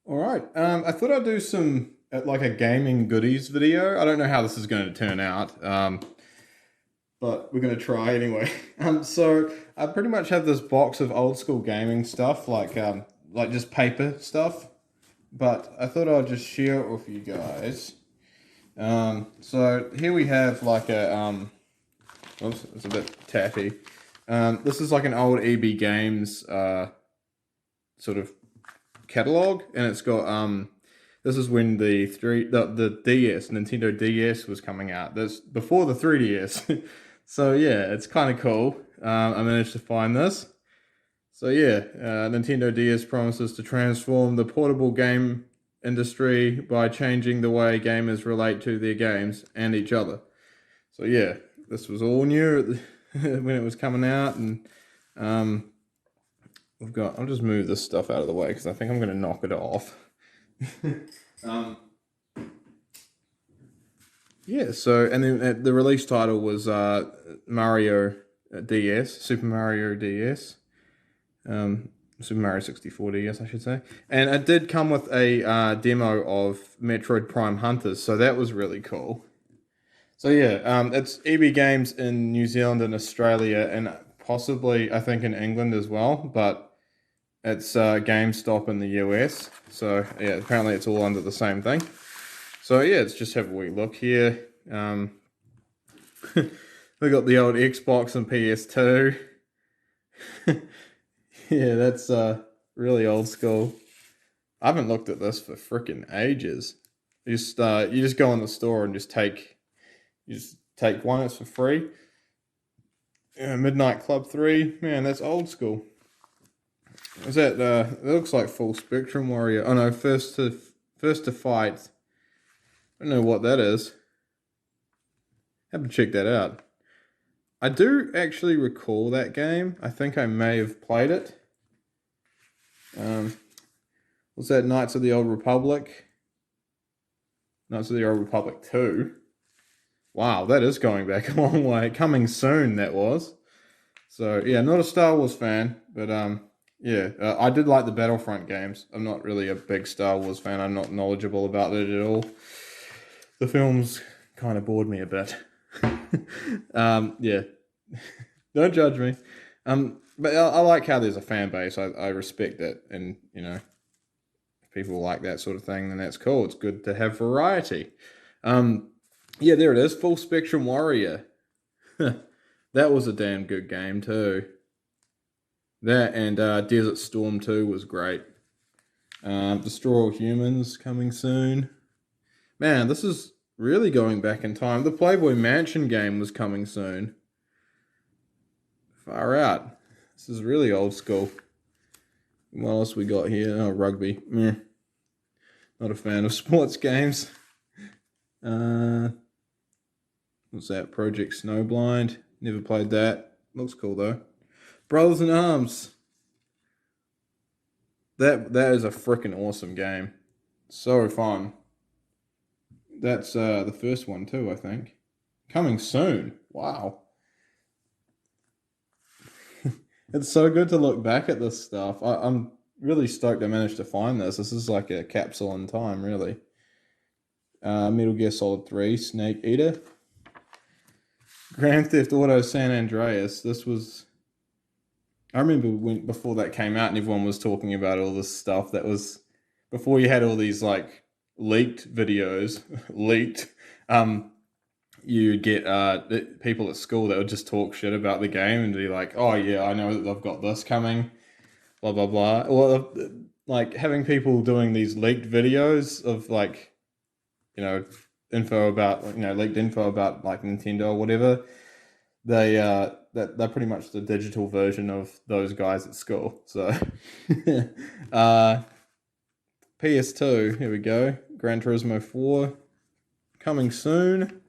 All right. I thought I'd do some like a gaming goodies video. I don't know how this is going to turn out, but we're going to try anyway. So I pretty much have this box of old school gaming stuff, like just paper stuff. But I thought I'd just share it with you guys. So here we have like oops, it's a bit taffy. This is like an old EB Games sort of catalog, and it's got this is when the DS Nintendo DS was coming out. That's before the 3DS. So yeah, it's kind of cool. I managed to find this. So yeah, Nintendo DS promises to transform the portable game industry by changing the way gamers relate to their games and each other. So yeah, this was all new when it was coming out, and um, we've got. I'll just move this stuff out of the way because I think I'm going to knock it off. um, yeah. So and then the release title was Mario DS, Super Mario DS, Super Mario 64 DS, I should say, and it did come with a demo of Metroid Prime Hunters, so that was really cool. So yeah, it's EB Games in New Zealand and Australia, and possibly I think in England as well, but it's GameStop in the US. So yeah, apparently it's all under the same thing. So yeah, let's just have a wee look here. We got the old Xbox and PS2. Yeah, that's really old school. I haven't looked at this for freaking ages. You just go in the store and just take one. It's for free. Midnight Club 3. Man, that's old school. Is that it looks like Full Spectrum Warrior. Oh no, first to fight. I don't know what that is. Have to check that out. I do actually recall that game. I think I may have played it. Was that Knights of the Old Republic? Knights of the Old Republic 2. Wow, that is going back a long way. Coming soon, that was. So yeah, not a Star Wars fan, but yeah, I did like the Battlefront games. I'm not really a big Star Wars fan. I'm not knowledgeable about it at all. The films kind of bored me a bit. Yeah, don't judge me. But I like how there's a fan base. I respect it, and if people like that sort of thing, then that's cool. It's good to have variety. Um, yeah, there it is. Full Spectrum Warrior. That was a damn good game too. That and Desert Storm 2 was great. Destroy All Humans coming soon. Man, this is really going back in time. The Playboy Mansion game was coming soon. Far out. This is really old school. What else we got here? Oh, rugby. Meh. Not a fan of sports games. Uh, what's that? Project Snowblind. Never played that. Looks cool though. Brothers in Arms. That is a freaking awesome game. So fun. That's the first one too, I think. Coming soon. Wow. It's so good to look back at this stuff. I'm really stoked I managed to find this. This is like a capsule in time, really. Metal Gear Solid 3, Snake Eater. Grand Theft Auto San Andreas. This was. I remember when before that came out and everyone was talking about all this stuff. That was before you had all these like leaked videos, leaked. Um, you'd get people at school that would just talk shit about the game and be like, "Oh yeah, I know that they've got this coming." Blah blah blah. Well, like having people doing these leaked videos of like, you know, info about leaked info about like Nintendo or whatever. They're pretty much the digital version of those guys at school. So, uh, PS2. Here we go. Gran Turismo 4 coming soon.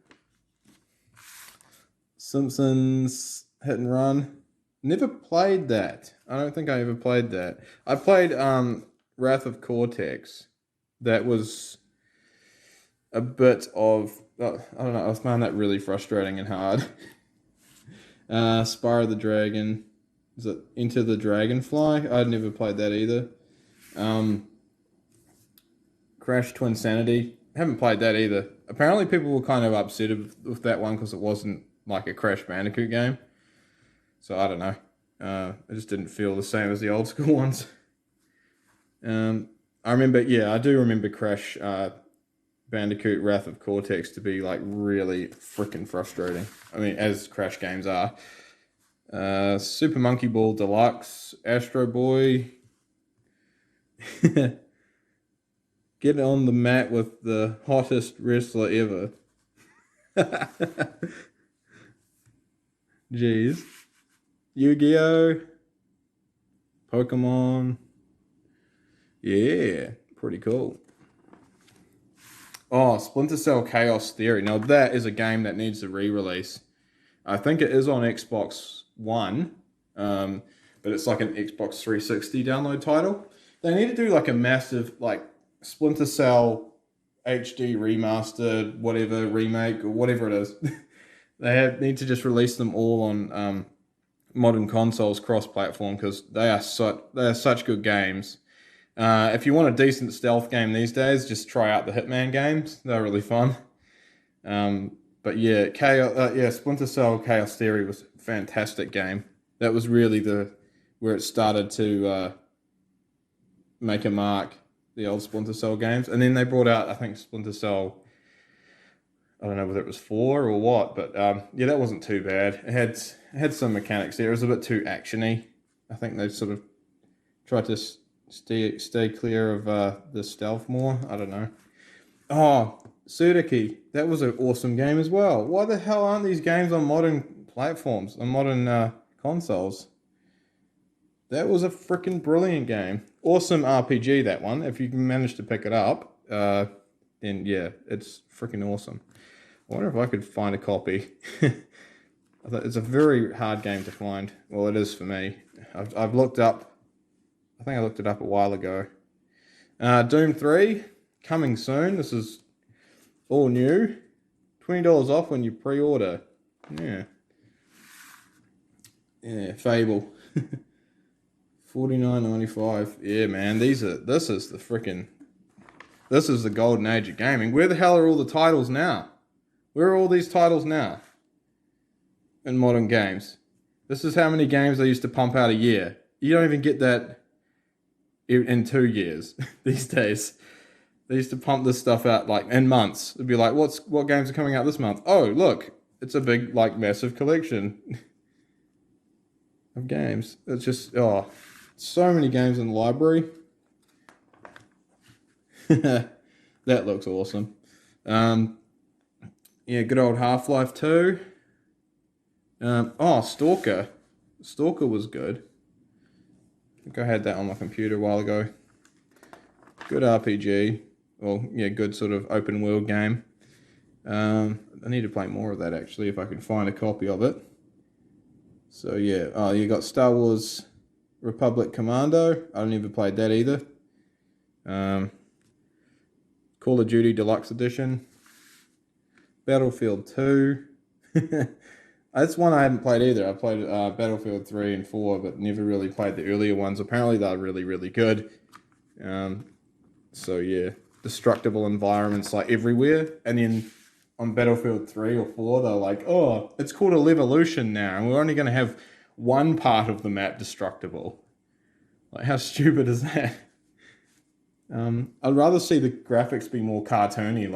Simpsons Hit and Run. Never played that. I don't think I ever played that. I played Wrath of Cortex. That was a bit of I don't know. I found that really frustrating and hard. Spyro the Dragon. Is it Enter the Dragonfly? I'd never played that either. Um, Crash Twinsanity. Haven't played that either. Apparently people were kind of upset with that one because it wasn't like a Crash Bandicoot game. So I don't know. It just didn't feel the same as the old school ones. I remember, yeah, I do remember Crash Bandicoot Wrath of Cortex to be like really freaking frustrating. I mean, as Crash games are. Super Monkey Ball Deluxe, Astro Boy. Get on the mat with the hottest wrestler ever. Jeez. Yu-Gi-Oh! Pokemon. Yeah, pretty cool. Oh, Splinter Cell Chaos Theory. Now that is a game that needs a re-release. I think it is on Xbox One, but it's like an Xbox 360 download title. They need to do like a massive like Splinter Cell HD remastered, whatever, remake, or whatever it is. Need to just release them all on modern consoles cross-platform because they are such good games. If you want a decent stealth game these days, just try out the Hitman games. They're really fun. But yeah, Splinter Cell Chaos Theory was a fantastic game. That was really where it started to make a mark, the old Splinter Cell games. And then they brought out, I think, Splinter Cell, I don't know whether it was 4 or what, but yeah, that wasn't too bad. It had some mechanics there. It was a bit too actiony. I think they sort of tried to stay clear of the stealth more. I don't know. Oh, Sudoku. That was an awesome game as well. Why the hell aren't these games on modern platforms, on modern consoles? That was a freaking brilliant game. Awesome RPG, that one. If you can manage to pick it up, then yeah, it's freaking awesome. I wonder if I could find a copy. It's a very hard game to find. Well, it is for me. I've looked up. I think I looked it up a while ago. Doom 3, coming soon. This is all new. $20 off when you pre-order. Yeah. Yeah, Fable. $49.95. Yeah, man. This is the golden age of gaming. Where the hell are all the titles now? Where are all these titles now? In modern games. This is how many games they used to pump out a year. You don't even get that in 2 years these days. They used to pump this stuff out like in months. It'd be like, what games are coming out this month? Oh, look, it's a big, like, massive collection of games. It's just, so many games in the library. That looks awesome. Yeah, good old Half-Life 2. Stalker. Stalker was good. I think I had that on my computer a while ago. Good RPG. Well, yeah, good sort of open world game. I need to play more of that actually if I can find a copy of it. So yeah, you got Star Wars Republic Commando. I don't even played that either. Call of Duty Deluxe Edition. Battlefield 2. That's one I hadn't played either. I played Battlefield 3 and 4, but never really played the earlier ones. Apparently they're really, really good. So yeah, destructible environments like everywhere. And then on Battlefield 3 or 4, they're like, oh, it's called a Levolution now, and we're only going to have one part of the map destructible. Like, how stupid is that? I'd rather see the graphics be more cartoony,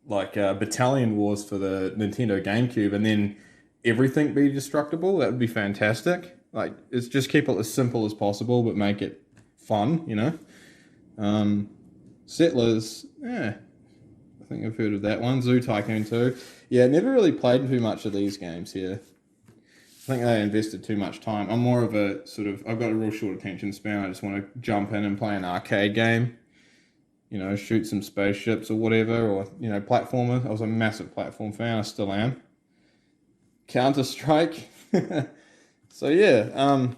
like Battalion Wars for the Nintendo GameCube, and then everything be destructible. That would be fantastic. Like, it's just keep it as simple as possible, but make it fun, you know? Settlers, yeah. I think I've heard of that one. Zoo Tycoon 2. Yeah, never really played too much of these games here. I think they invested too much time. I'm more of a I've got a real short attention span. I just want to jump in and play an arcade game. You know, shoot some spaceships or whatever, or, you know, platformer. I was a massive platform fan. I still am. Counter-Strike. So, yeah.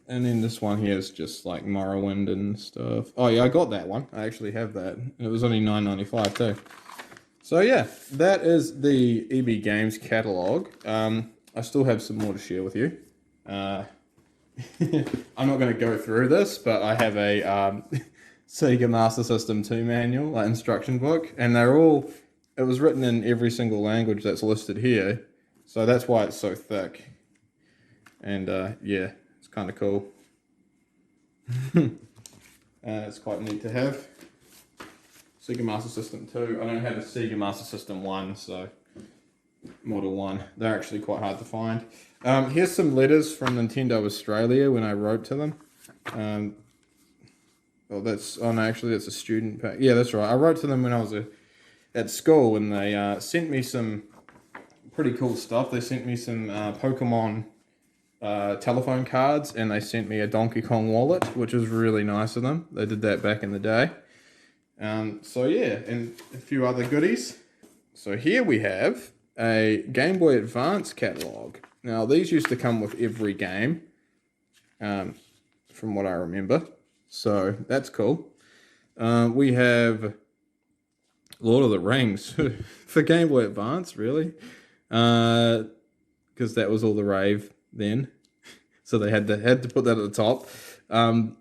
And then this one here is just like Morrowind and stuff. Oh, yeah, I got that one. I actually have that. And it was only $9.95 too. So, yeah, that is the EB Games catalog. I still have some more to share with you. I'm not going to go through this, but I have Sega Master System 2 manual, like instruction book, and they're all, it was written in every single language that's listed here, so that's why it's so thick. And yeah, it's kind of cool. It's quite neat to have. Sega Master System 2. I don't have a Sega Master System 1, so Model 1. They're actually quite hard to find. Here's some letters from Nintendo Australia when I wrote to them. Well, that's, oh no, actually that's a student pack. Yeah, that's right. I wrote to them when I was at school, and they sent me some pretty cool stuff. They sent me some Pokemon telephone cards, and they sent me a Donkey Kong wallet, which was really nice of them. They did that back in the day. So yeah, and a few other goodies. So here we have a Game Boy Advance catalog. Now these used to come with every game, from what I remember. So that's cool. We have Lord of the Rings for Game Boy Advance, really, because that was all the rave then. So they had to put that at the top. Lord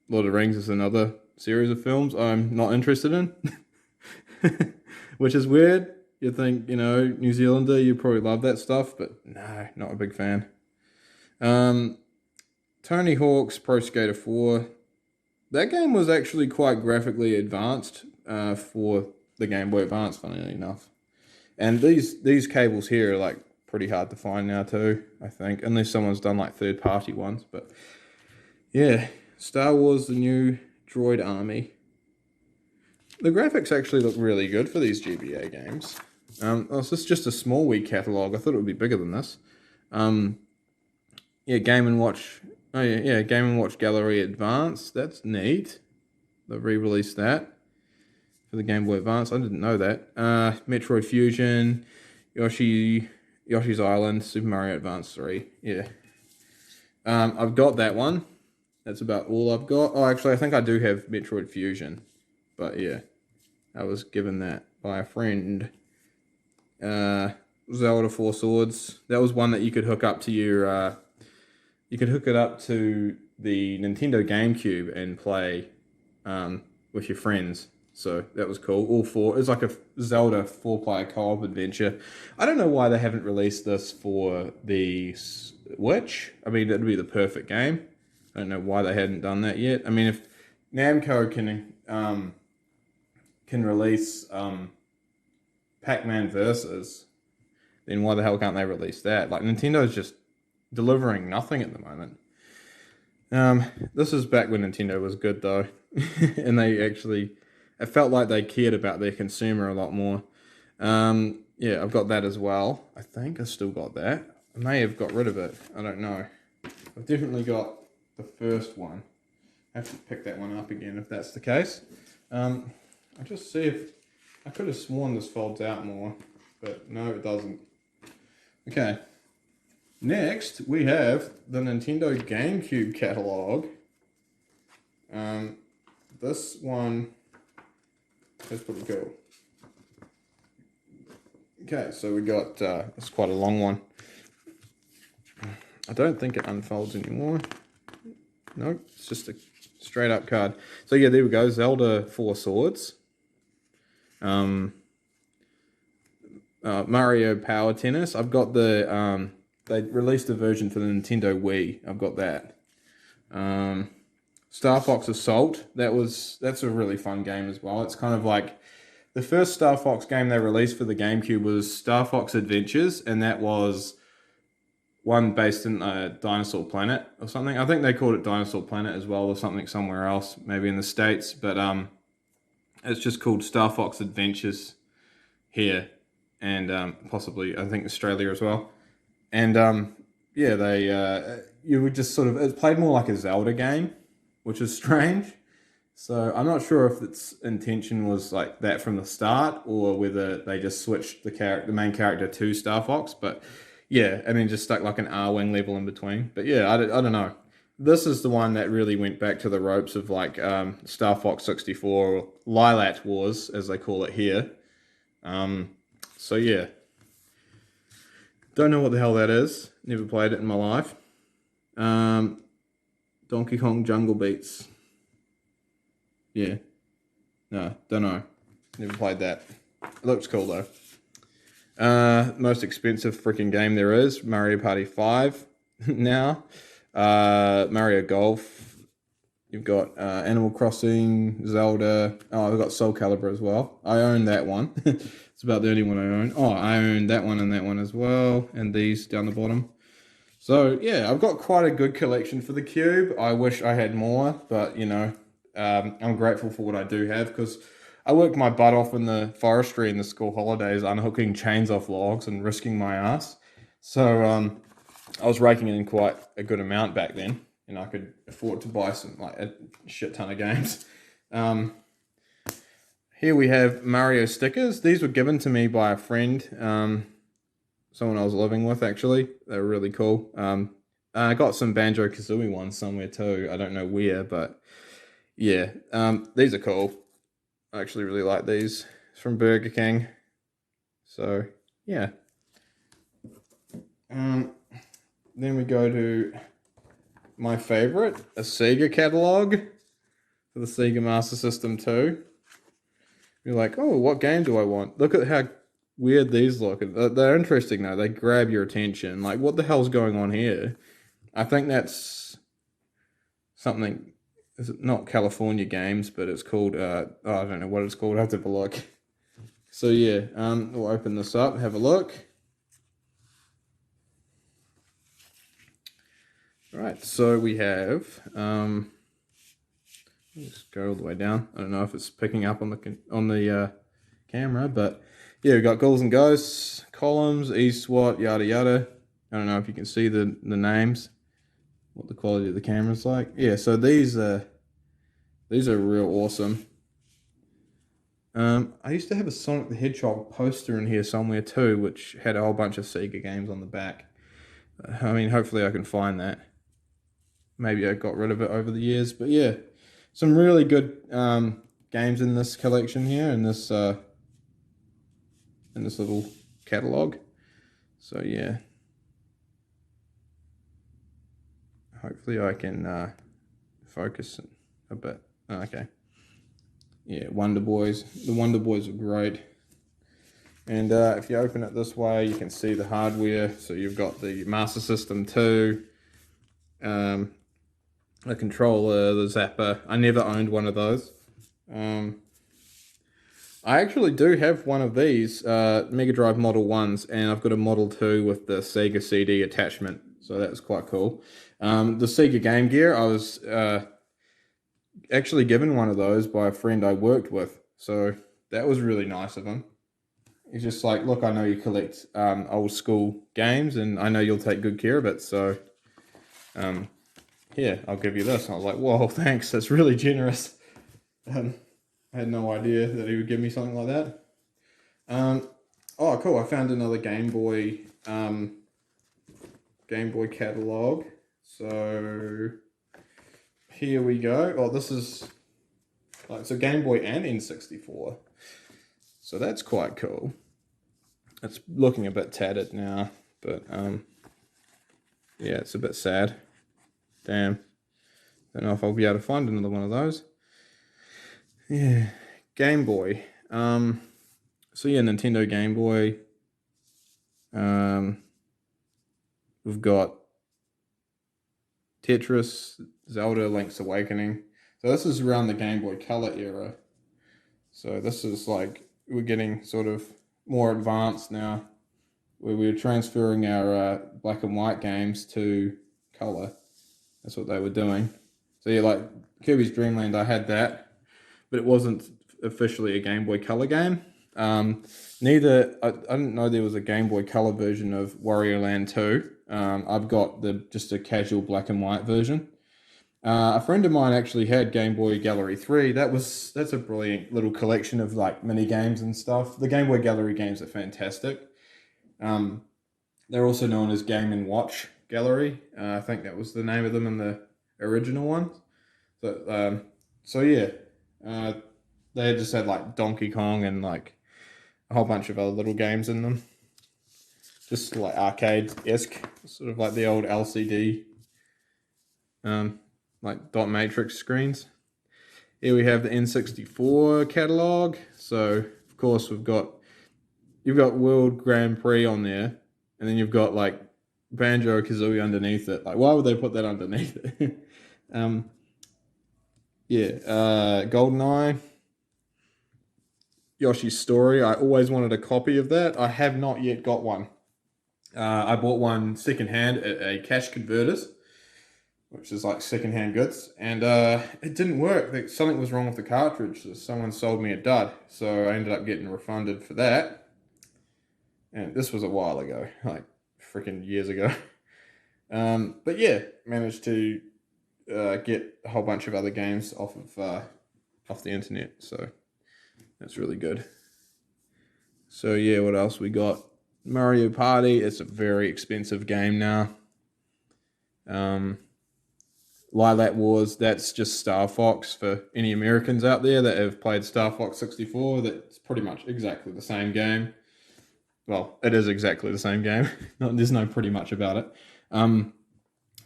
of the Rings is another series of films I'm not interested in, which is weird. You'd think, you know, New Zealander, you probably love that stuff, but no, not a big fan. Tony Hawk's Pro Skater 4. That game was actually quite graphically advanced for the Game Boy Advance, funnily enough. And these cables here are like pretty hard to find now too, I think, unless someone's done like third-party ones. But yeah, Star Wars: The New Droid Army. The graphics actually look really good for these GBA games. This is just a small wee catalog. I thought it would be bigger than this. Yeah, Game & Watch. Oh yeah, Game & Watch Gallery Advance. That's neat. They've re-released that for the Game Boy Advance. I didn't know that. Metroid Fusion, Yoshi's Island, Super Mario Advance 3. Yeah. I've got that one. That's about all I've got. Oh, actually, I think I do have Metroid Fusion. But yeah, I was given that by a friend. Zelda Four Swords. That was one that you could hook up to your... you could hook it up to the Nintendo GameCube and play with your friends. So that was cool. All four. It's like a Zelda 4-player co-op adventure. I don't know why they haven't released this for the Switch. I mean, that'd be the perfect game. I don't know why they hadn't done that yet. I mean, if Namco can release Pac-Man Versus, then why the hell can't they release that? Like, Nintendo's just delivering nothing at the moment. This is back when Nintendo was good though, and they actually, it felt like they cared about their consumer a lot more. Yeah, I've got that as well. I think I still got that. I may have got rid of it. I don't know. I've definitely got the first one. I have to pick that one up again if that's the case. I'll just see if, I could have sworn this folds out more, but no, it doesn't. Okay. Next, we have the Nintendo GameCube catalog. This one is pretty cool. Okay, so we got, it's quite a long one. I don't think it unfolds anymore. Nope, it's just a straight up card. So yeah, there we go, Zelda Four Swords. Mario Power Tennis. I've got the, they released a version for the Nintendo Wii. I've got that. Star Fox Assault. That's a really fun game as well. It's kind of like the first Star Fox game they released for the GameCube was Star Fox Adventures, and that was one based in Dinosaur Planet or something. I think they called it Dinosaur Planet as well, or something somewhere else, maybe in the States. But it's just called Star Fox Adventures here, and possibly I think Australia as well. And yeah, they you would just sort of, it played more like a Zelda game, which is strange. So I'm not sure if its intention was like that from the start, or whether they just switched the main character to Star Fox. But yeah, and then just stuck like an R-Wing level in between. But yeah, I don't know. This is the one that really went back to the ropes of like Star Fox 64, or Lilac Wars, as they call it here. So yeah. Don't know what the hell that is. Never played it in my life. Donkey Kong Jungle Beats. Yeah. No, don't know. Never played that. It looks cool though. Most expensive freaking game there is, Mario Party 5 now. Mario Golf. You've got Animal Crossing, Zelda. Oh, I've got Soul Calibur as well. I own that one. It's about the only one I own. Oh, I own that one and that one as well. And these down the bottom. So, yeah, I've got quite a good collection for the Cube. I wish I had more, but, you know, I'm grateful for what I do have because I worked my butt off in the forestry in the school holidays, unhooking chains off logs and risking my ass. So, I was raking in quite a good amount back then, and I could afford to buy some, like, a shit ton of games. Here we have Mario stickers. These were given to me by a friend, someone I was living with, actually. They were really cool. I got some Banjo-Kazooie ones somewhere too. I don't know where, but yeah, these are cool. I actually really like these. It's from Burger King. So, yeah. Then we go to my favorite, a Sega catalog for the Sega Master System 2. You're like, oh, what game do I want? Look at how weird these look. They're interesting though. They grab your attention. Like, what the hell's going on here? I think that's something. Is it not California Games, but it's called. I don't know what it's called. I have to have a look. So yeah, we'll open this up, have a look. Right, so we have. Just go all the way down. I don't know if it's picking up on the camera, but yeah, we've got Ghouls and Ghosts, Columns, E-SWAT, yada yada. I don't know if you can see the names, what the quality of the camera's like. Yeah, so these are real awesome. I used to have a Sonic the Hedgehog poster in here somewhere too, which had a whole bunch of Sega games on the back. I mean, hopefully I can find that. Maybe I got rid of it over the years, but yeah, some really good games in this collection here, in this little catalog. So yeah, hopefully I can focus a bit. Okay. Yeah, Wonder Boys. The Wonder Boys are great. And if you open it this way, you can see the hardware. So you've got the Master System 2, the controller, the zapper. I never owned one of those. I actually do have one of these Mega Drive Model 1s, and I've got a Model 2 with the Sega CD attachment. So that's quite cool. The Sega Game Gear, I was actually given one of those by a friend I worked with. So that was really nice of him. He's just like, look, I know you collect old school games, and I know you'll take good care of it. So, here, I'll give you this. And I was like, whoa, thanks. That's really generous. I had no idea that he would give me something like that. Oh, cool. I found another Game Boy catalog. So here we go. Oh, this is like, it's a Game Boy and N64. So that's quite cool. It's looking a bit tattered now, but yeah, it's a bit sad. Damn. Don't know if I'll be able to find another one of those. Yeah, Game Boy. So yeah, Nintendo Game Boy. We've got Tetris, Zelda, Link's Awakening. So this is around the Game Boy Color era. So this is like, we're getting sort of more advanced now, where we're transferring our black and white games to color. That's what they were doing. So yeah, like Kirby's Dream Land, I had that, but it wasn't officially a Game Boy Color game. I didn't know there was a Game Boy Color version of Wario Land 2. I've got just a casual black and white version. A friend of mine actually had Game Boy Gallery 3. That's a brilliant little collection of like mini games and stuff. The Game Boy Gallery games are fantastic. They're also known as Game & Watch Gallery. I think that was the name of them in the original ones. So yeah, they just had like Donkey Kong and like a whole bunch of other little games in them. Just like arcade-esque, sort of like the old LCD, like dot matrix screens. Here we have the N64 catalog. So of course you've got World Grand Prix on there, and then you've got like Banjo-Kazooie underneath it. Like, why would they put that underneath it? GoldenEye, Yoshi's Story. I always wanted a copy of that. I have not yet got one. I bought one secondhand at a cash converters, which is like secondhand goods, and it didn't work. Something was wrong with the cartridge. So someone sold me a dud, so I ended up getting refunded for that. And this was a while ago, like freaking years ago. But yeah, managed to get a whole bunch of other games off the internet, so that's really good. So yeah, what else we got? Mario Party. It's a very expensive game now. Lilac Wars, that's just Star Fox for any Americans out there that have played Star Fox 64. That's pretty much exactly the same game. Well, it is exactly the same game. There's no pretty much about it.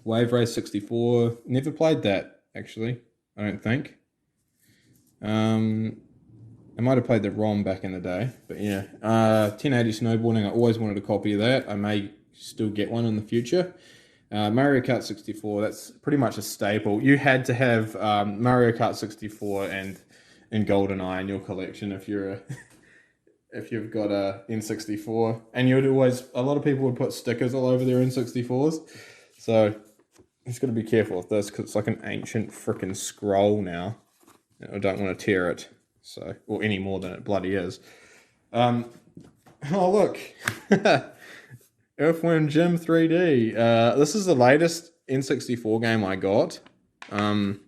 Wave Race 64, never played that, actually, I don't think. I might have played the ROM back in the day, but yeah. 1080 Snowboarding, I always wanted a copy of that. I may still get one in the future. Mario Kart 64, that's pretty much a staple. You had to have Mario Kart 64 and GoldenEye in your collection if you're if you've got a N64. And you'd always, a lot of people would put stickers all over their N64s. So just got to be careful with this because it's like an ancient freaking scroll now. I don't want to tear it, so, or any more than it bloody is. Oh look, Earthworm Jim 3D. This is the latest N64 game I got. I'm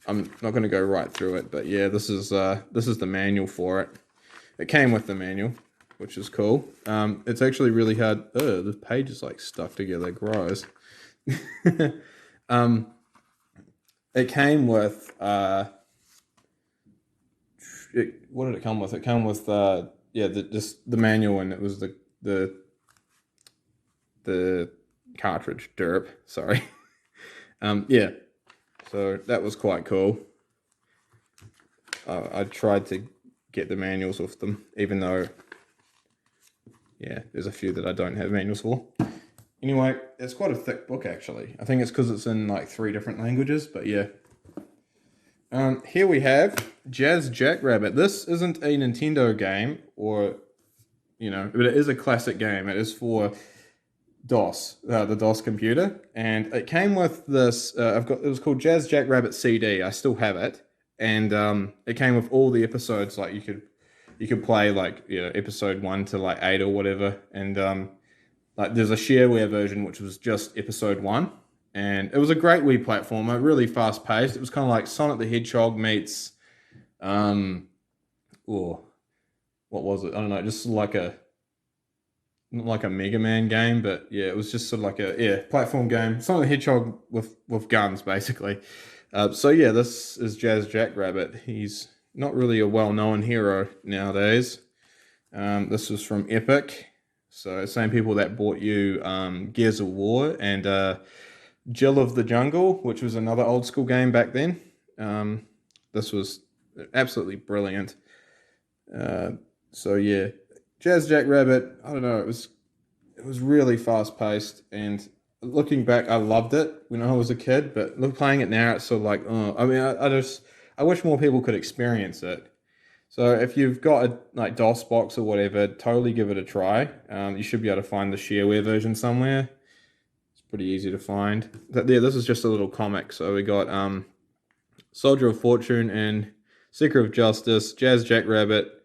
not going to go right through it, but yeah, this is the manual for it. It came with the manual, which is cool. It's actually really hard. Oh, the page is like stuck together. Gross. It came with what did it come with? It came with just the manual, and it was the cartridge. Derp. Sorry. Yeah. So that was quite cool. I tried to get the manuals with them, even though, yeah, there's a few that I don't have manuals for. Anyway, it's quite a thick book, actually. I think it's because it's in like 3 different languages, but yeah. Here we have Jazz Jackrabbit. This isn't a Nintendo game, or, but it is a classic game. It is for DOS, the DOS computer, and it came with this. It was called Jazz Jackrabbit CD. I still have it, and it came with all the episodes. Like you could play like episode 1 to like 8 or whatever, and like there's a shareware version which was just episode 1. And it was a great Wii platformer, really fast paced. It was kind of like Sonic the Hedgehog meets, what was it? I don't know, just like not like a Mega Man game, but yeah, it was just sort of like a platform game. Sonic the Hedgehog with guns, basically. So yeah, this is Jazz Jackrabbit. He's not really a well-known hero nowadays. This was from Epic, so same people that bought you Gears of War and Jill of the Jungle, which was another old school game back then. This was absolutely brilliant. So yeah, Jazz Jackrabbit, I don't know, it was really fast paced, and looking back, I loved it when I was a kid, but playing it now, it's sort of like, I wish more people could experience it. So if you've got a like DOS box or whatever, totally give it a try. You should be able to find the shareware version somewhere. Pretty easy to find. This is just a little comic. So we got Soldier of Fortune and Seeker of Justice, Jazz Jackrabbit,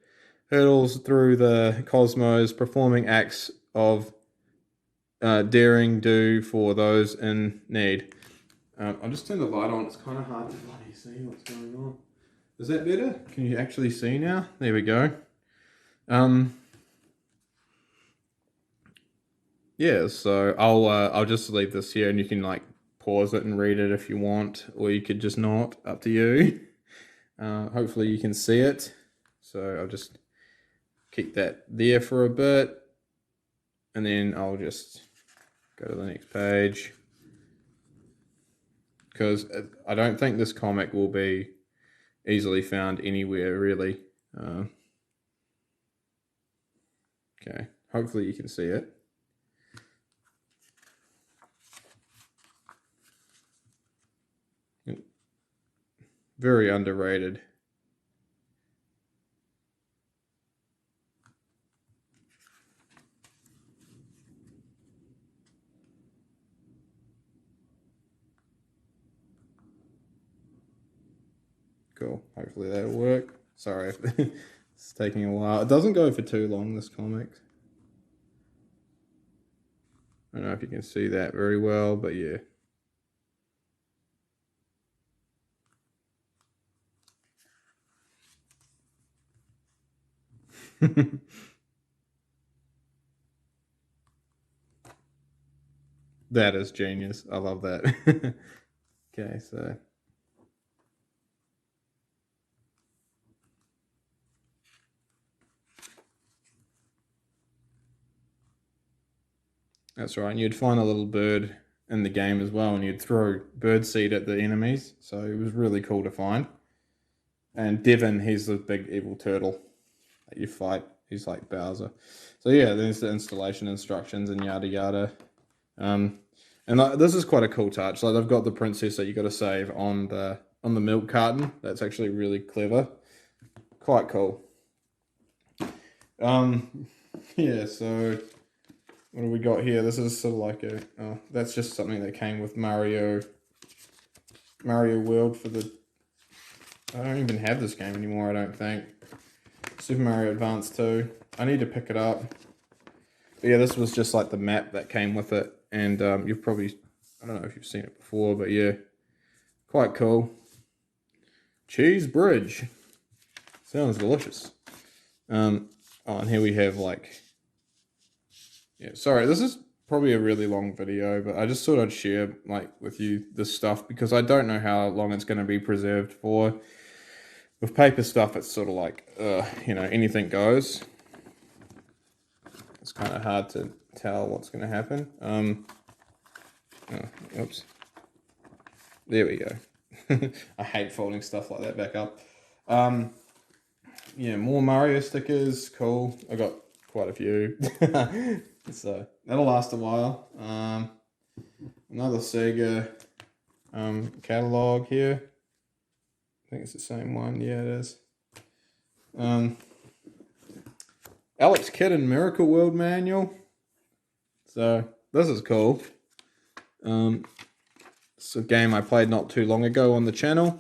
hurtles through the cosmos, performing acts of daring do for those in need. I'll just turn the light on. It's kind of hard to bloody see what's going on. Is that better? Can you actually see now? There we go. Yeah, so I'll just leave this here, and you can like pause it and read it if you want, or you could just not. Up to you. Hopefully you can see it. So I'll just keep that there for a bit, and then I'll just go to the next page, because I don't think this comic will be easily found anywhere, really. Okay, hopefully you can see it. Very underrated. Cool. Hopefully that'll work. Sorry if it's taking a while. It doesn't go for too long, this comic. I don't know if you can see that very well, but yeah. That is genius. I love that. Okay, so that's right. And you'd find a little bird in the game as well, and you'd throw bird seed at the enemies. So it was really cool to find. And Devin, he's the big evil turtle that you fight. He's like Bowser. So yeah, there's the installation instructions and yada yada. And this is quite a cool touch. Like they've got the princess that you got to save on the milk carton. That's actually really clever. Quite cool. Yeah. So what do we got here? This is sort of like a. Oh, that's just something that came with Mario World for the. I don't even have this game anymore. I don't think. Super Mario Advance 2. I need to pick it up. But yeah, this was just like the map that came with it. And you've probably, I don't know if you've seen it before, but yeah, quite cool. Cheese bridge. Sounds delicious. Oh, and here we have like, yeah, sorry, this is probably a really long video, but I just thought I'd share like with you this stuff because I don't know how long it's going to be preserved for. With paper stuff, it's sort of like, you know, anything goes. It's kind of hard to tell what's going to happen. Oh, oops. There we go. I hate folding stuff like that back up. Yeah, more Mario stickers. Cool. I got quite a few. So that'll last a while. Another Sega catalog here. I think it's the same one. Yeah, it is. Alex Kidd and Miracle World Manual. So this is cool. It's a game I played not too long ago on the channel.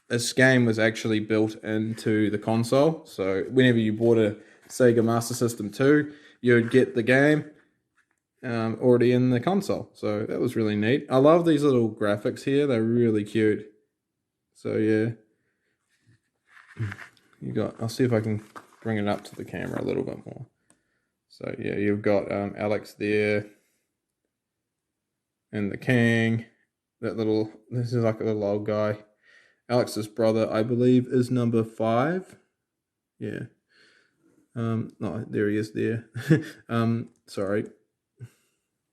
This game was actually built into the console. So whenever you bought a Sega Master System 2, you would get the game already in the console. So that was really neat. I love these little graphics here. They're really cute. So yeah. I'll see if I can bring it up to the camera a little bit more. So yeah, you've got Alex there. And the king. This is like a little old guy. Alex's brother, I believe, is number 5. Yeah. No, there he is there. Sorry.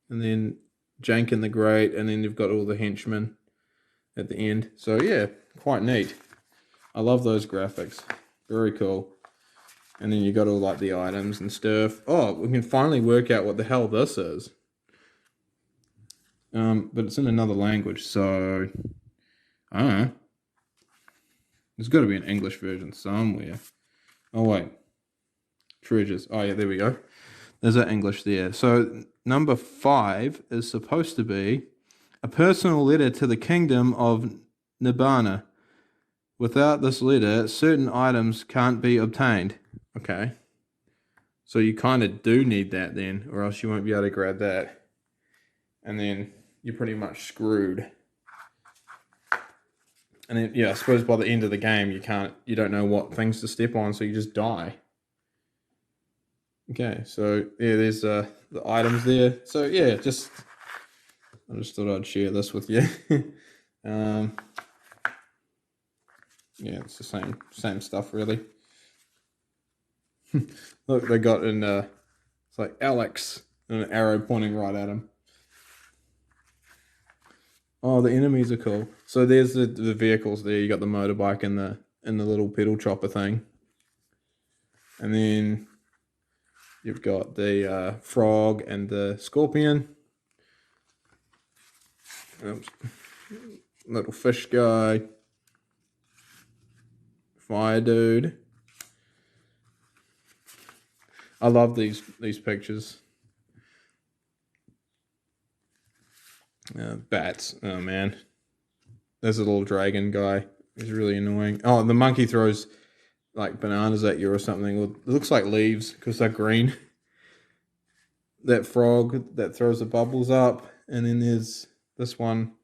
And then Jankin the Great, and then you've got all the henchmen at the end. So yeah, quite neat. I love those graphics. Very cool. And then you got all like the items and stuff. Oh, we can finally work out what the hell this is. But it's in another language, so I don't know. There's got to be an English version somewhere. Oh wait, treasures. Oh yeah, there we go. There's that English there. So number 5 is supposed to be a personal letter to the kingdom of Nibbana. Without this letter, certain items can't be obtained. Okay. So you kind of do need that then, or else you won't be able to grab that. And then you're pretty much screwed. And then, yeah, I suppose by the end of the game, you don't know what things to step on, so you just die. Okay, so yeah, there's the items there. So yeah, I just thought I'd share this with you. Yeah, it's the same stuff really. Look, they got it's like Alex and an arrow pointing right at him. Oh, the enemies are cool. So there's the vehicles there. You got the motorbike and the little pedal chopper thing. And then you've got the frog and the scorpion. Oops. Little fish guy. Fire dude. I love these pictures. Bats. Oh man. There's a little dragon guy. He's really annoying. Oh, the monkey throws like bananas at you or something. It looks like leaves because they're green. That frog that throws the bubbles up. And then there's this one.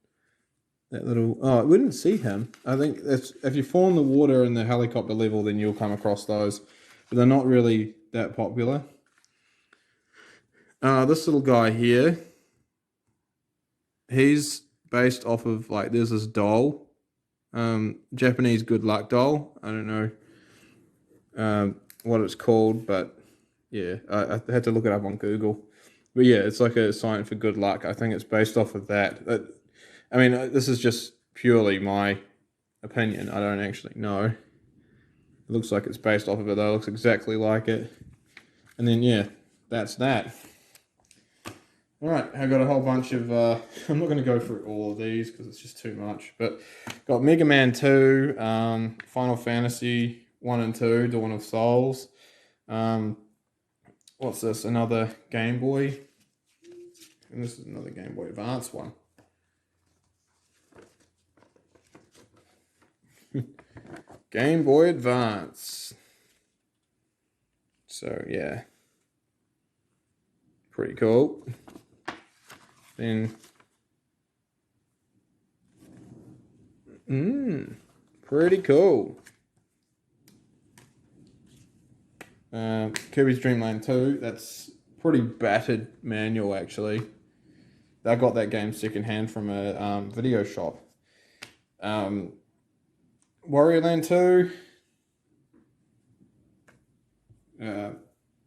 That little... Oh, I wouldn't see him. I think that's, if you fall in the water in the helicopter level, then you'll come across those. But they're not really that popular. This little guy here. He's based off of, like, there's this doll. Japanese good luck doll. I don't know what it's called, but yeah, I had to look it up on Google. But yeah, it's like a sign for good luck. I think it's based off of that. I mean, this is just purely my opinion. I don't actually know. It looks like it's based off of it, though. It looks exactly like it. And then, yeah, that's that. All right, I got a whole bunch of... I'm not going to go through all of these because it's just too much. But got Mega Man 2, Final Fantasy 1 and 2, Dawn of Souls. What's this? Another Game Boy. And this is another Game Boy Advance one. Game Boy Advance. So, yeah. Pretty cool. Then... pretty cool. Kirby's Dream Land 2. That's pretty battered manual, actually. I got that game secondhand from a video shop. Wario Land 2.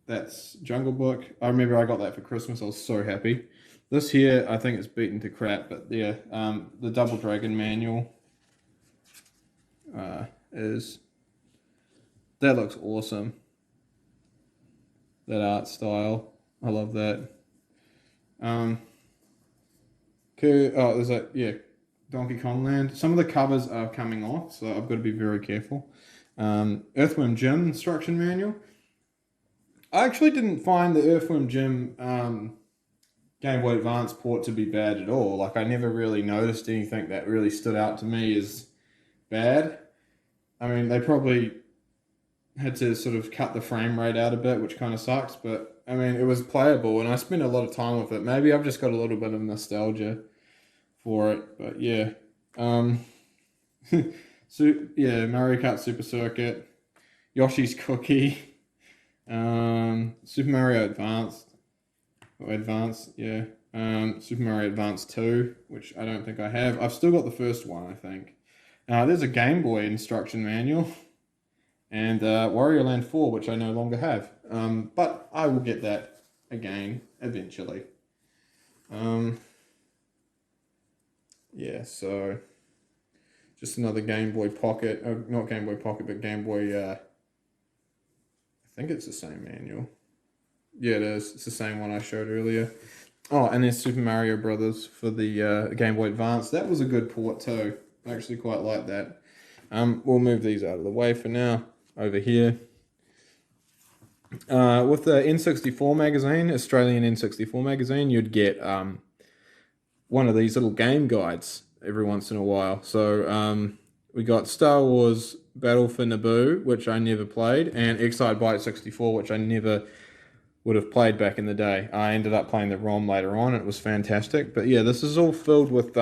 That's Jungle Book. I remember I got that for Christmas. I was so happy. This here, I think it's beaten to crap, but yeah, the Double Dragon manual that looks awesome. That art style, I love that. There's a, yeah, Donkey Kong Land. Some of the covers are coming off, so I've got to be very careful. Earthworm Jim instruction manual. I actually didn't find the Earthworm Jim Game Boy Advance port to be bad at all. Like, I never really noticed anything that really stood out to me as bad. I mean, they probably had to sort of cut the frame rate out a bit, which kind of sucks, but I mean, it was playable and I spent a lot of time with it. Maybe I've just got a little bit of nostalgia for it, but yeah. So yeah, Mario Kart Super Circuit, Yoshi's Cookie, Super Mario Advanced, yeah. Super Mario Advance 2, which I don't think I have. I've still got the first one, I think. There's a Game Boy instruction manual. And Wario Land 4, which I no longer have. But I will get that again, eventually. Yeah, so... just another Game Boy Pocket. Not Game Boy Pocket, but Game Boy... I think it's the same manual. Yeah, it is. It's the same one I showed earlier. Oh, and there's Super Mario Brothers for the Game Boy Advance. That was a good port too. I actually quite like that. We'll move these out of the way for now. Over here. With the N64 magazine, Australian N64 magazine, you'd get one of these little game guides every once in a while. So we got Star Wars Battle for Naboo, which I never played, and Excitebike 64, which I never would have played back in the day. I ended up playing the ROM later on, and it was fantastic. But yeah, this is all filled with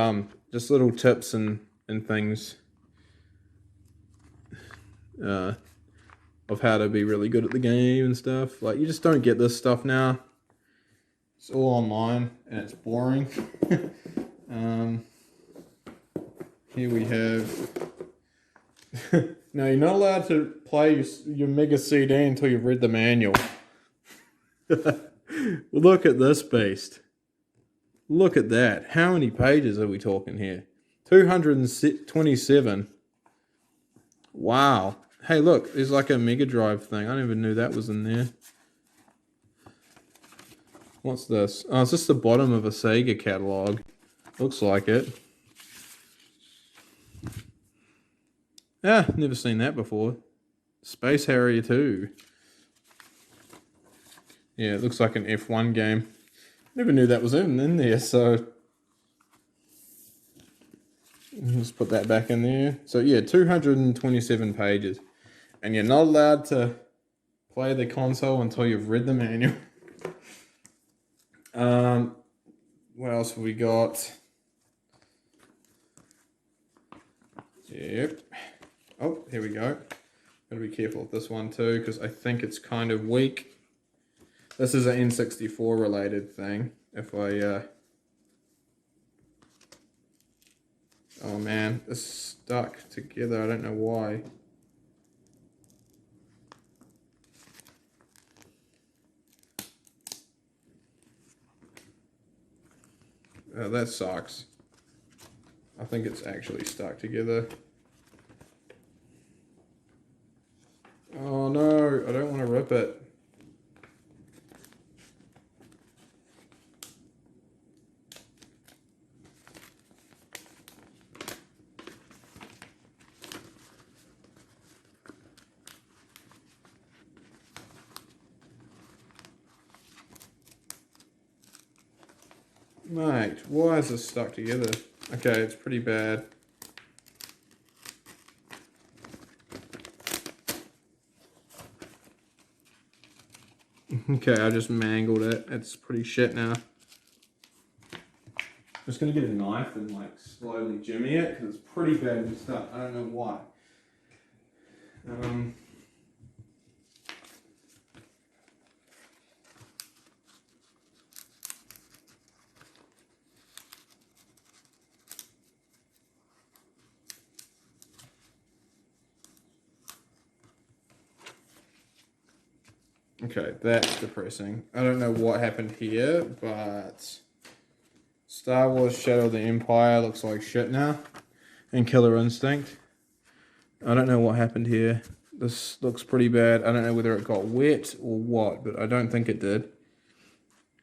just little tips and things of how to be really good at the game and stuff. Like, you just don't get this stuff now. It's all online, and it's boring. Here we have... No, you're not allowed to play your Mega CD until you've read the manual. Look at this beast. Look at that. How many pages are we talking here? 227. Wow. Hey, look, there's like a Mega Drive thing. I never knew that was in there. What's this? Oh, it's just the bottom of a Sega catalog. Looks like it. Yeah, never seen that before. Space Harrier 2. Yeah, it looks like an F1 game. Never knew that was in there, so let's put that back in there. So yeah, 227 pages. And you're not allowed to play the console until you've read the manual. What else have we got? Yep. Oh, here we go. Gotta be careful with this one too, because I think it's kind of weak. This is an N64 related thing. If I, oh man, it's stuck together. I don't know why. Oh, that sucks. I think it's actually stuck together. Oh no, I don't want to rip it. Mate, why is this stuck together? Okay, it's pretty bad. Okay, I just mangled it. It's pretty shit now. I'm just gonna get a knife and like slowly jimmy it because it's pretty bad stuff. I don't know why. Okay, that's depressing. I don't know what happened here, but Star Wars Shadow of the Empire looks like shit now. And Killer Instinct. I don't know what happened here. This looks pretty bad. I don't know whether it got wet or what, but I don't think it did.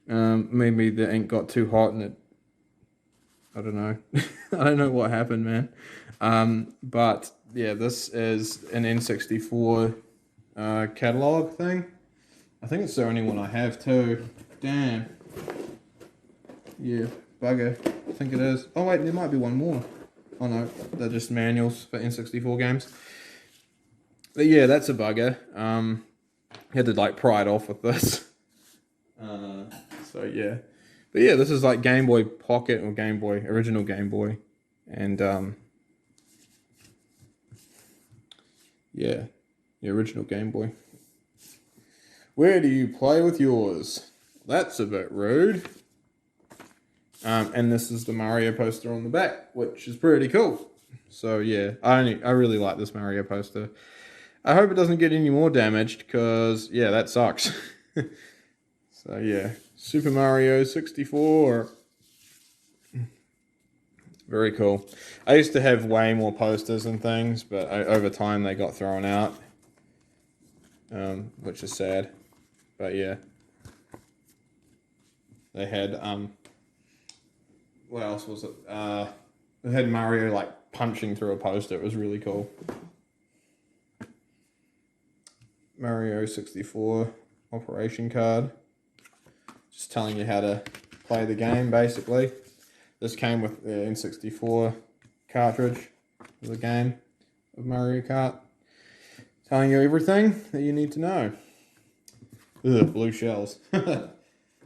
Maybe the ink got too hot and it... I don't know. I don't know what happened, man. But yeah, this is an N64 catalog thing. I think it's the only one I have too. Damn. Yeah, bugger. I think it is. Oh wait, there might be one more. Oh no, they're just manuals for N64 games. But yeah, that's a bugger. Had to like pry it off with this. So yeah. But yeah, this is like Game Boy Pocket or Game Boy, original Game Boy. And yeah, the original Game Boy. Where do you play with yours? That's a bit rude. And this is the Mario poster on the back, which is pretty cool. So yeah, I really like this Mario poster. I hope it doesn't get any more damaged, because yeah, that sucks. So yeah, Super Mario 64. Very cool. I used to have way more posters and things, but over time they got thrown out, which is sad. But yeah, they had what else was it? They had Mario like punching through a poster. It was really cool. Mario 64 operation card. Just telling you how to play the game, basically. This came with the N64 cartridge for the game of Mario Kart. Telling you everything that you need to know. Ugh, blue shells. Got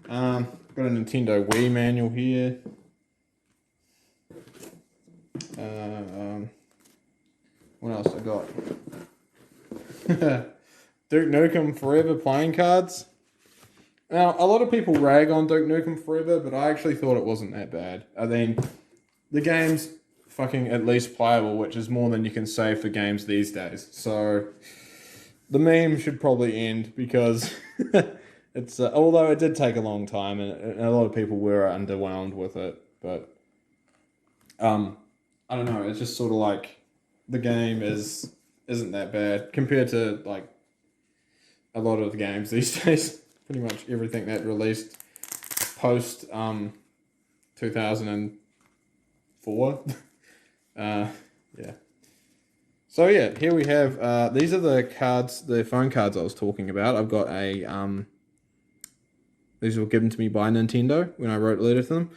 a Nintendo Wii manual here. What else I got? Duke Nukem Forever playing cards. Now, a lot of people rag on Duke Nukem Forever, but I actually thought it wasn't that bad. I mean, the game's fucking at least playable, which is more than you can say for games these days. So, the meme should probably end, because it's although it did take a long time, and a lot of people were underwhelmed with it, but I don't know, it's just sort of like the game isn't that bad compared to like a lot of the games these days. Pretty much everything that released post 2004. Yeah. So yeah, here we have these are the cards, the phone cards I was talking about. I've got a these were given to me by Nintendo when I wrote a letter to them.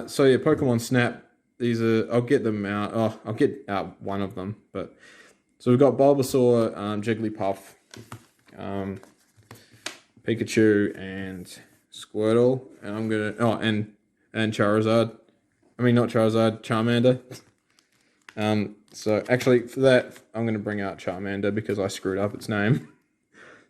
So yeah, Pokemon Snap. These are, I'll get them out. Oh, I'll get out one of them. But so we've got Bulbasaur, Jigglypuff, Pikachu, and Squirtle. And I'm gonna and Charizard. I mean not Charizard, Charmander. So actually for that I'm gonna bring out Charmander because I screwed up its name.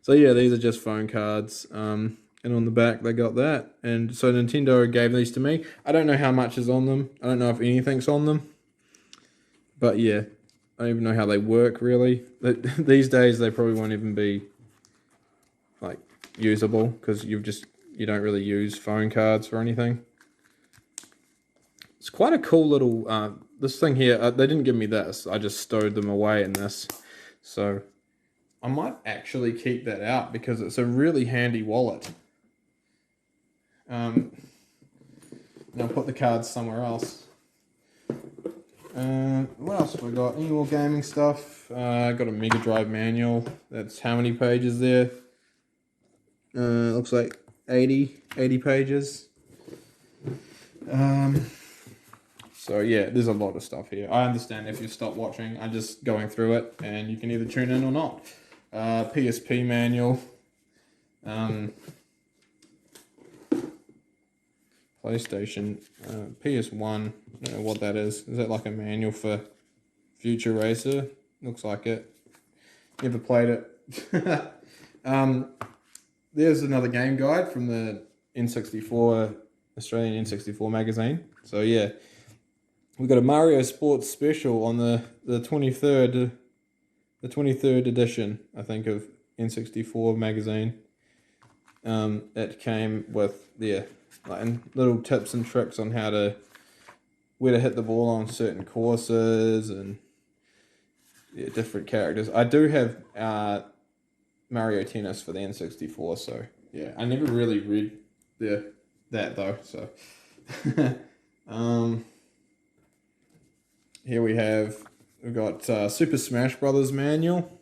So yeah, these are just phone cards. And on the back they got that. And so Nintendo gave these to me. I don't know how much is on them. I don't know if anything's on them. But yeah, I don't even know how they work really. These days they probably won't even be like usable because you don't really use phone cards for anything. It's quite a cool little this thing here. They didn't give me this. I just stowed them away in this. So I might actually keep that out because it's a really handy wallet. Now put the cards somewhere else. What else have we got? Any more gaming stuff? Got a Mega Drive manual. That's how many pages there? Looks like 80 pages. So yeah, there's a lot of stuff here. I understand if you stop watching, I'm just going through it and you can either tune in or not. PSP manual. PlayStation, PS1, I don't know what that is. Is that like a manual for Future Racer? Looks like it. Never played it. There's another game guide from the N64, Australian N64 magazine. So yeah, we've got a Mario Sports Special on the 23rd edition, I think, of N64 magazine. It came with like little tips and tricks on where to hit the ball on certain courses and different characters. I do have Mario Tennis for the N64, so yeah, I never really read that though. So here we've got Super Smash Brothers manual.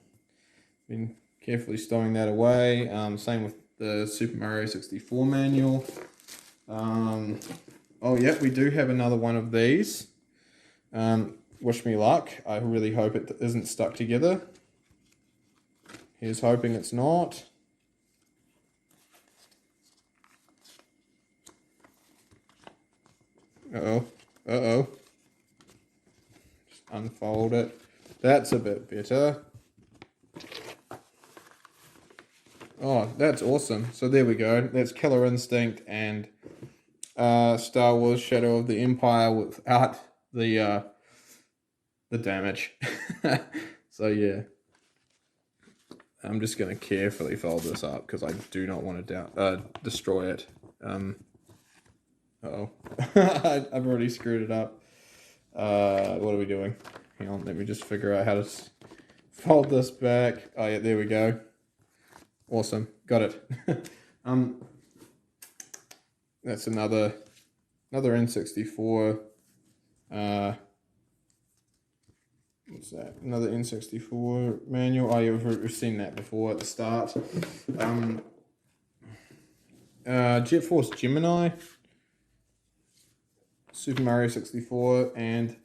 Been carefully stowing that away. Same with the Super Mario 64 manual. Oh yeah, we do have another one of these. Wish me luck. I really hope it isn't stuck together. Here's hoping it's not. Uh-oh. Just unfold it. That's a bit better. Oh, that's awesome. So there we go. That's Killer Instinct and Star Wars Shadow of the Empire without the damage. So yeah. I'm just going to carefully fold this up because I do not want to destroy it. Uh-oh. I've already screwed it up. What are we doing? Hang on, let me just figure out how to fold this back. Oh yeah, there we go. Awesome, got it. That's another N64. What's that? Another N64 manual. Oh yeah, we've seen that before at the start. Jet Force Gemini, Super Mario 64, and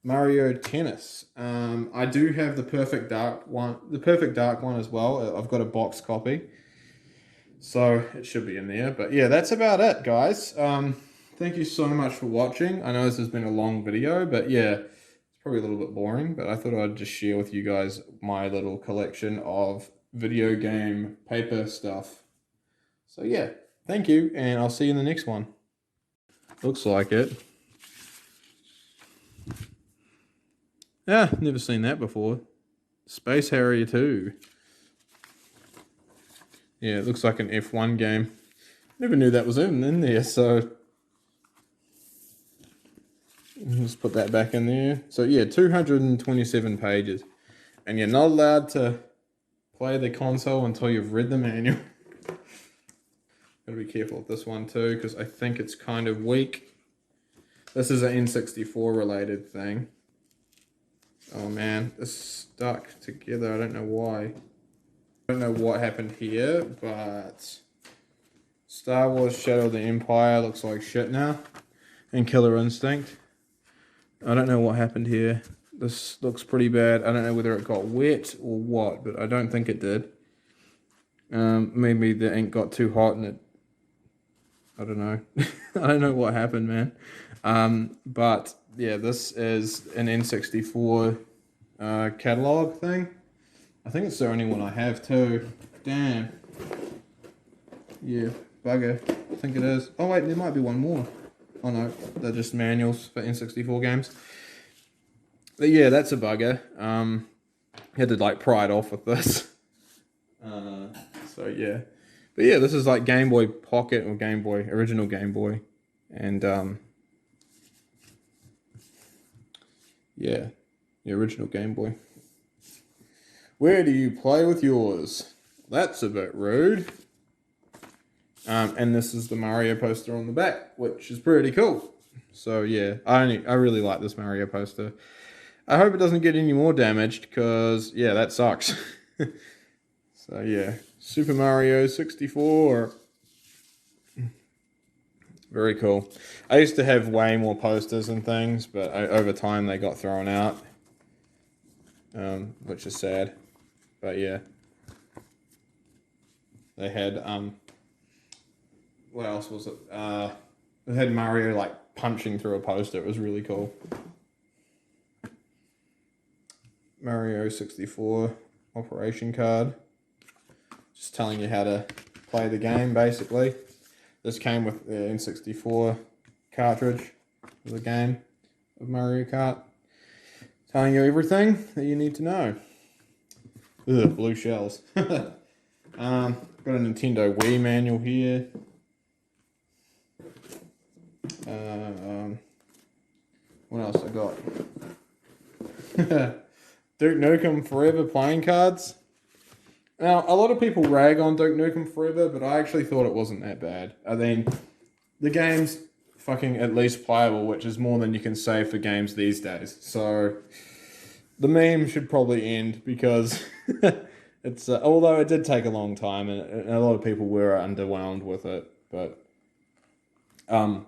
Mario Tennis. I do have the Perfect Dark one as well. I've got a box copy, so it should be in there. But yeah, that's about it, guys. Thank you so much for watching. I know this has been a long video, but yeah, it's probably a little bit boring, but I thought I'd just share with you guys my little collection of video game paper stuff. So yeah, thank you, and I'll see you in the next one. Looks like it. Yeah, never seen that before. Space Harrier 2. Yeah, it looks like an F1 game. Never knew that was in there, so Just put that back in there. So yeah, 227 pages. And you're not allowed to play the console until you've read the manual. Gotta be careful with this one too, because I think it's kind of weak. This is an N64 related thing. Oh man, it's stuck together. I don't know why. I don't know what happened here, but Star Wars Shadow of the Empire looks like shit now. And Killer Instinct. I don't know what happened here. This looks pretty bad. I don't know whether it got wet or what, but I don't think it did. Maybe the ink got too hot and it... I don't know. I don't know what happened, man. But yeah, this is an N64 catalog thing. I think it's the only one I have too. Damn. Yeah, bugger. I think it is. Oh wait, there might be one more. Oh no, they're just manuals for N64 games. But yeah, that's a bugger. Had to like pry it off with this. So yeah. But yeah, this is like Game Boy Pocket or Game Boy, original Game Boy. And yeah, the original Game Boy. Where do you play with yours? That's a bit rude. And this is the Mario poster on the back, which is pretty cool. So yeah, I really like this Mario poster. I hope it doesn't get any more damaged, because yeah, that sucks. So yeah, Super Mario 64. Very cool. I used to have way more posters and things, but over time they got thrown out, which is sad. But yeah, they had what else was it? They had Mario like punching through a poster. It was really cool. Mario 64 operation card. Just telling you how to play the game, basically. This came with the N64 cartridge of the game of Mario Kart. Telling you everything that you need to know. Ugh, blue shells. Got a Nintendo Wii manual here. What else I got? Duke Nukem Forever playing cards. Now, a lot of people rag on Duke Nukem Forever, but I actually thought it wasn't that bad. I mean, the game's fucking at least playable, which is more than you can say for games these days. So, the meme should probably end, because it's although it did take a long time, and a lot of people were underwhelmed with it, but I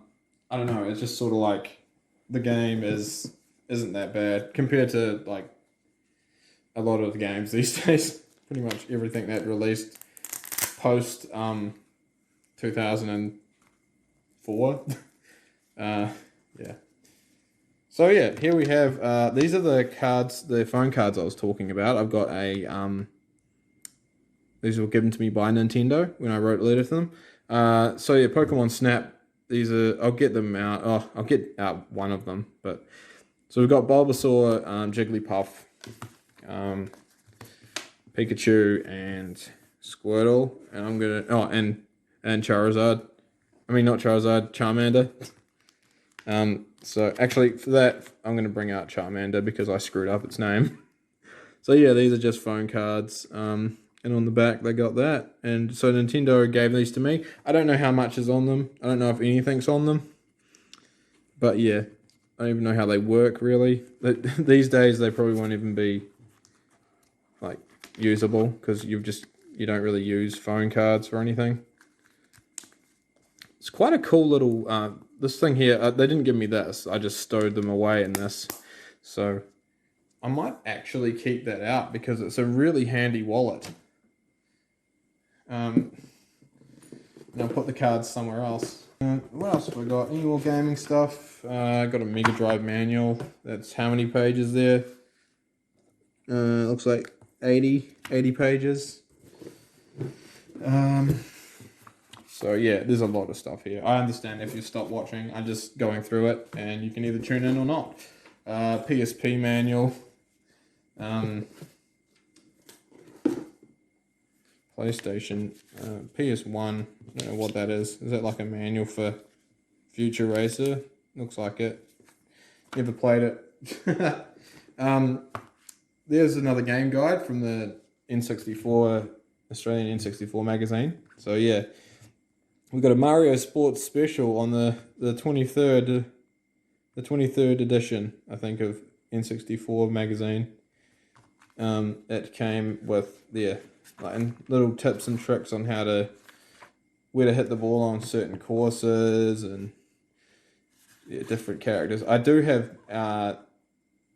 don't know. It's just sort of like the game isn't that bad compared to like a lot of the games these days. Pretty much everything that released post 2004. Yeah. So yeah, here we have these are the cards, the phone cards I was talking about. I've got a these were given to me by Nintendo when I wrote a letter to them. So yeah, Pokemon Snap. These are, I'll get them out. Oh, I'll get out one of them. But so we've got Bulbasaur, Jigglypuff, Pikachu, and Squirtle, and I'm gonna and Charizard. I mean, not Charizard, Charmander. So actually for that I'm gonna bring out Charmander because I screwed up its name. So yeah, these are just phone cards. And on the back they got that. And so Nintendo gave these to me. I don't know how much is on them. I don't know if anything's on them. But yeah, I don't even know how they work really. These days they probably won't even be like usable, because you don't really use phone cards or anything. It's quite a cool little this thing here. They didn't give me this. I just stowed them away in this. So I might actually keep that out because it's a really handy wallet. And I'll put the cards somewhere else. What else have I got? Any more gaming stuff? I got a Mega Drive manual. That's how many pages there? Looks like 80 pages. So yeah, there's a lot of stuff here. I understand if you stop watching, I'm just going through it, and you can either tune in or not. PSP manual. PlayStation, PS1, I don't know what that is. Is that like a manual for Future Racer? Looks like it. Never played it. There's another game guide from the N64, Australian N64 magazine. So yeah, we've got a Mario Sports Special on the 23rd, the 23rd edition, I think, of N64 magazine. It came with like little tips and tricks on where to hit the ball on certain courses and different characters. I do have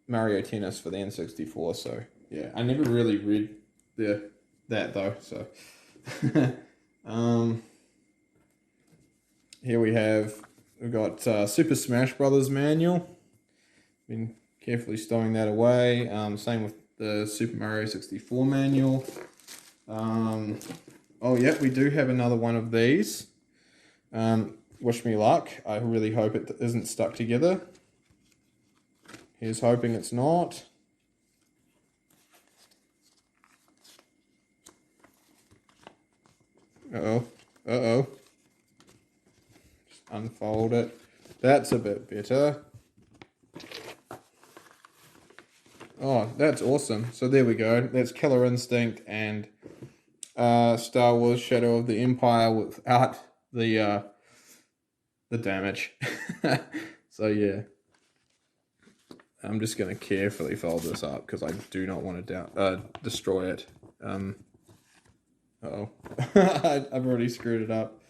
Mario Tennis for the N64, so yeah, I never really read that though. So here we've got Super Smash Brothers manual. Been carefully stowing that away. Same with the Super Mario 64 manual. Oh yeah, we do have another one of these. Wish me luck. I really hope it isn't stuck together. Here's hoping it's not. Uh-oh. Uh-oh. Just unfold it. That's a bit better. Oh, that's awesome. So there we go. That's Killer Instinct and Star Wars Shadow of the Empire without the damage. So yeah. I'm just going to carefully fold this up because I do not want to destroy it. Uh-oh. I've already screwed it up.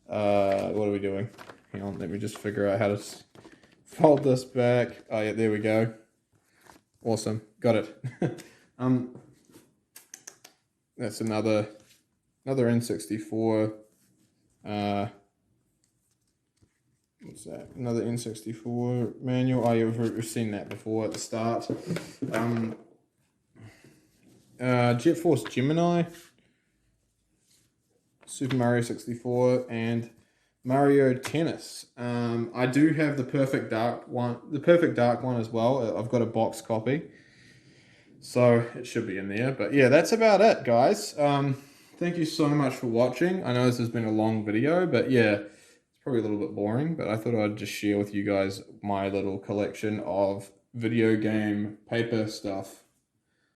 What are we doing? Hang on, let me just figure out how to fold this back. Oh yeah, there we go. Awesome, got it. That's another N64. What's that? Another N64 manual. Oh, yeah, we've seen that before at the start. Jet Force Gemini, Super Mario 64, and Mario Tennis. I do have the Perfect Dark one as well. I've got a box copy, so it should be in there. But yeah, that's about it, guys. Thank you so much for watching. I know this has been a long video, but yeah, probably a little bit boring, but I thought I'd just share with you guys my little collection of video game paper stuff.